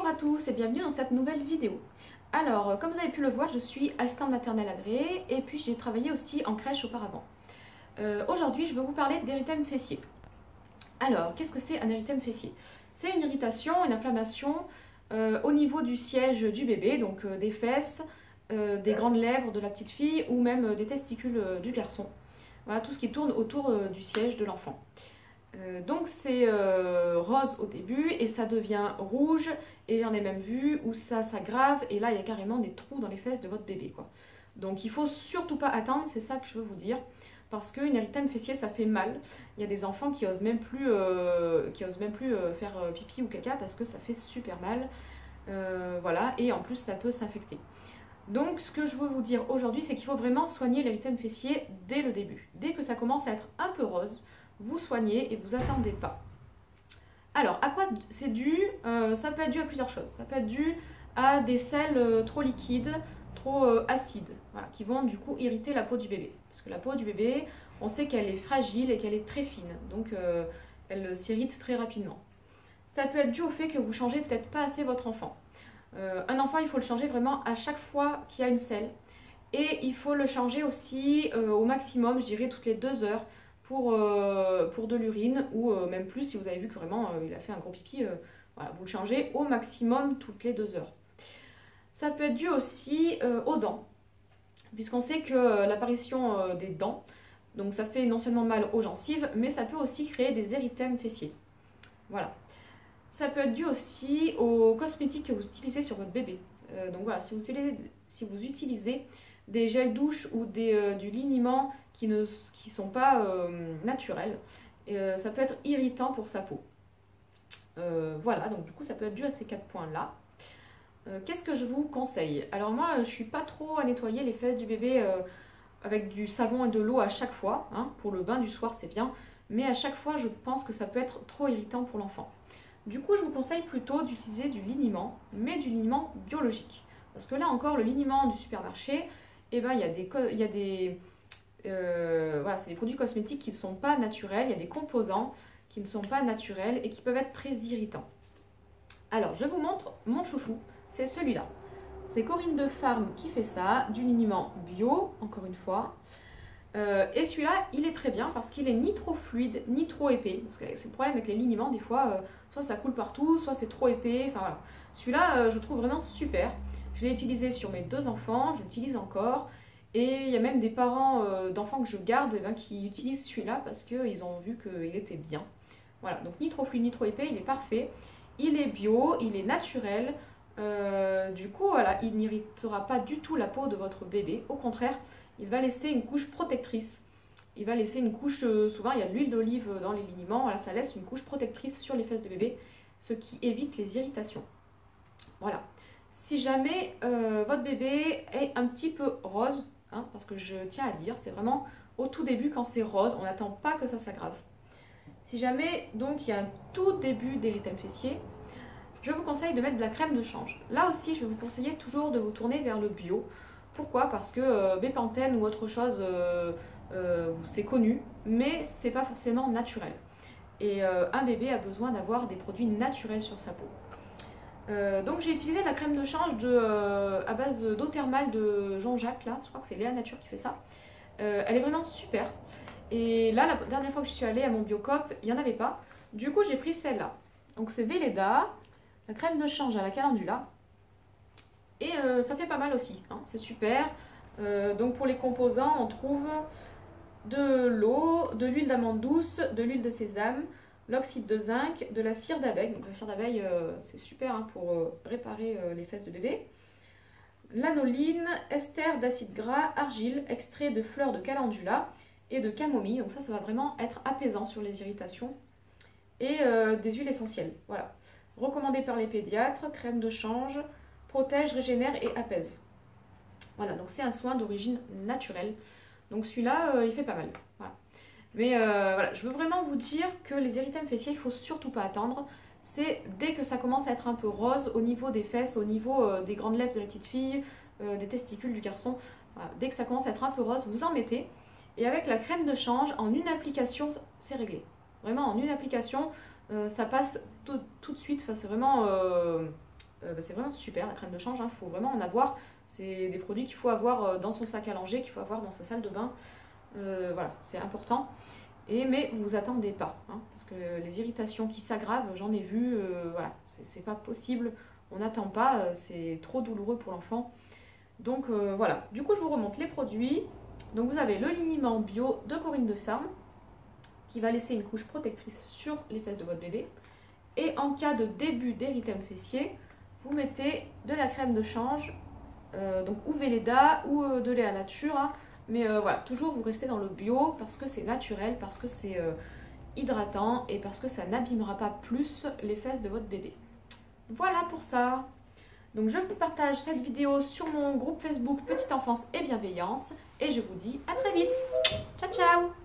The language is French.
Bonjour à tous et bienvenue dans cette nouvelle vidéo. Alors, comme vous avez pu le voir, je suis assistante maternelle agréée et puis j'ai travaillé aussi en crèche auparavant. Aujourd'hui, je vais vous parler d'érythème fessier. Alors, qu'est-ce que c'est un érythème fessier? C'est une irritation, une inflammation au niveau du siège du bébé, donc des fesses, des grandes lèvres de la petite fille ou même des testicules du garçon. Voilà, tout ce qui tourne autour du siège de l'enfant. Donc c'est rose au début et ça devient rouge et j'en ai même vu où ça s'aggrave et là il y a carrément des trous dans les fesses de votre bébé quoi. Donc il faut surtout pas attendre, c'est ça que je veux vous dire, parce qu'une érythème fessier ça fait mal. Il y a des enfants qui osent même plus, faire pipi ou caca parce que ça fait super mal. Voilà, et en plus ça peut s'infecter. Donc ce que je veux vous dire aujourd'hui c'est qu'il faut vraiment soigner l'érythème fessier dès le début. Dès que ça commence à être un peu rose, vous soignez et vous attendez pas. Alors, à quoi c'est dû? Ça peut être dû à plusieurs choses. Ça peut être dû à des sels trop liquides, trop acides, voilà, qui vont du coup irriter la peau du bébé. Parce que la peau du bébé, on sait qu'elle est fragile et qu'elle est très fine, donc elle s'irrite très rapidement. Ça peut être dû au fait que vous changez peut-être pas assez votre enfant. Un enfant, il faut le changer vraiment à chaque fois qu'il y a une selle. Et il faut le changer aussi au maximum, je dirais, toutes les 2 heures pour de l'urine ou même plus si vous avez vu que vraiment il a fait un gros pipi. Voilà, vous le changez au maximum toutes les 2 heures. Ça peut être dû aussi aux dents, puisqu'on sait que l'apparition des dents, donc ça fait non seulement mal aux gencives, mais ça peut aussi créer des érythèmes fessiers. Voilà. Ça peut être dû aussi aux cosmétiques que vous utilisez sur votre bébé. Donc voilà, si vous utilisez des gels douche ou du liniment qui ne sont pas naturels, ça peut être irritant pour sa peau. Voilà, donc du coup ça peut être dû à ces 4 points-là. Qu'est-ce que je vous conseille? Alors moi, je suis pas trop à nettoyer les fesses du bébé avec du savon et de l'eau à chaque fois. Hein. Pour le bain du soir, c'est bien. Mais à chaque fois, je pense que ça peut être trop irritant pour l'enfant. Du coup, je vous conseille plutôt d'utiliser du liniment, mais du liniment biologique. Parce que là encore, le liniment du supermarché, eh ben, voilà, c'est des produits cosmétiques qui ne sont pas naturels, il y a des composants qui ne sont pas naturels et qui peuvent être très irritants. Alors, je vous montre mon chouchou, c'est celui-là. C'est Corinne de Farm qui fait ça, du liniment bio, encore une fois. Et celui-là, il est très bien parce qu'il est ni trop fluide, ni trop épais. Parce que c'est le problème avec les liniments, des fois, soit ça coule partout, soit c'est trop épais. Enfin voilà. Celui-là, je trouve vraiment super. Je l'ai utilisé sur mes 2 enfants, je l'utilise encore. Et il y a même des parents d'enfants que je garde qui utilisent celui-là parce qu'ils ont vu qu'il était bien. Voilà, donc ni trop fluide, ni trop épais, il est parfait. Il est bio, il est naturel. Du coup, voilà, il n'irritera pas du tout la peau de votre bébé. Au contraire, il va laisser une couche protectrice. Il va laisser une couche, souvent il y a de l'huile d'olive dans les liniments, voilà, ça laisse une couche protectrice sur les fesses de bébé, ce qui évite les irritations. Voilà. Si jamais votre bébé est un petit peu rose, hein, parce que je tiens à dire, c'est vraiment au tout début quand c'est rose, on n'attend pas que ça s'aggrave. Si jamais donc il y a un tout début d'érythème fessier, je vous conseille de mettre de la crème de change. Là aussi, je vais vous conseiller toujours de vous tourner vers le bio. Pourquoi? Parce que Bepanthen ou autre chose, c'est connu, mais c'est pas forcément naturel. Et un bébé a besoin d'avoir des produits naturels sur sa peau. Donc j'ai utilisé la crème de change à base d'eau thermale de Jean-Jacques, là, je crois que c'est Léa Nature qui fait ça. Elle est vraiment super. Et là, la dernière fois que je suis allée à mon Biocop, il n'y en avait pas. Du coup, j'ai pris celle-là. Donc c'est Velleda, la crème de change à la calendula. Et ça fait pas mal aussi, hein, c'est super. Donc pour les composants, on trouve de l'eau, de l'huile d'amande douce, de l'huile de sésame, l'oxyde de zinc, de la cire d'abeille. Donc la cire d'abeille, c'est super hein, pour réparer les fesses de bébé. L'anoline, ester d'acide gras, argile, extrait de fleurs de calendula et de camomille. Donc ça va vraiment être apaisant sur les irritations. Et des huiles essentielles, voilà. Recommandé par les pédiatres, crème de change, protège, régénère et apaise. Voilà, donc c'est un soin d'origine naturelle. Donc celui-là, il fait pas mal. Voilà. Mais voilà, je veux vraiment vous dire que les érythèmes fessiers, il ne faut surtout pas attendre. C'est dès que ça commence à être un peu rose au niveau des fesses, au niveau des grandes lèvres de la petite fille, des testicules du garçon. Voilà, dès que ça commence à être un peu rose, vous en mettez. Et avec la crème de change, en une application, c'est réglé. Vraiment, en une application, ça passe tout de suite. Enfin, c'est vraiment c'est vraiment super la crème de change, il faut vraiment en avoir. C'est des produits qu'il faut avoir dans son sac à langer, qu'il faut avoir dans sa salle de bain. Voilà, c'est important. Mais vous attendez pas, hein, parce que les irritations qui s'aggravent, j'en ai vu, voilà, c'est pas possible, on n'attend pas, c'est trop douloureux pour l'enfant. Donc voilà, du coup je vous remonte les produits. Donc vous avez le liniment bio de Corinne de Ferme, qui va laisser une couche protectrice sur les fesses de votre bébé. Et en cas de début d'érythème fessier, vous mettez de la crème de change, donc ou Velleda ou de lait à nature, hein. Mais voilà, toujours vous restez dans le bio parce que c'est naturel, parce que c'est hydratant et parce que ça n'abîmera pas plus les fesses de votre bébé. Voilà pour ça. Donc je vous partage cette vidéo sur mon groupe Facebook Petite Enfance et Bienveillance et je vous dis à très vite. Ciao ciao.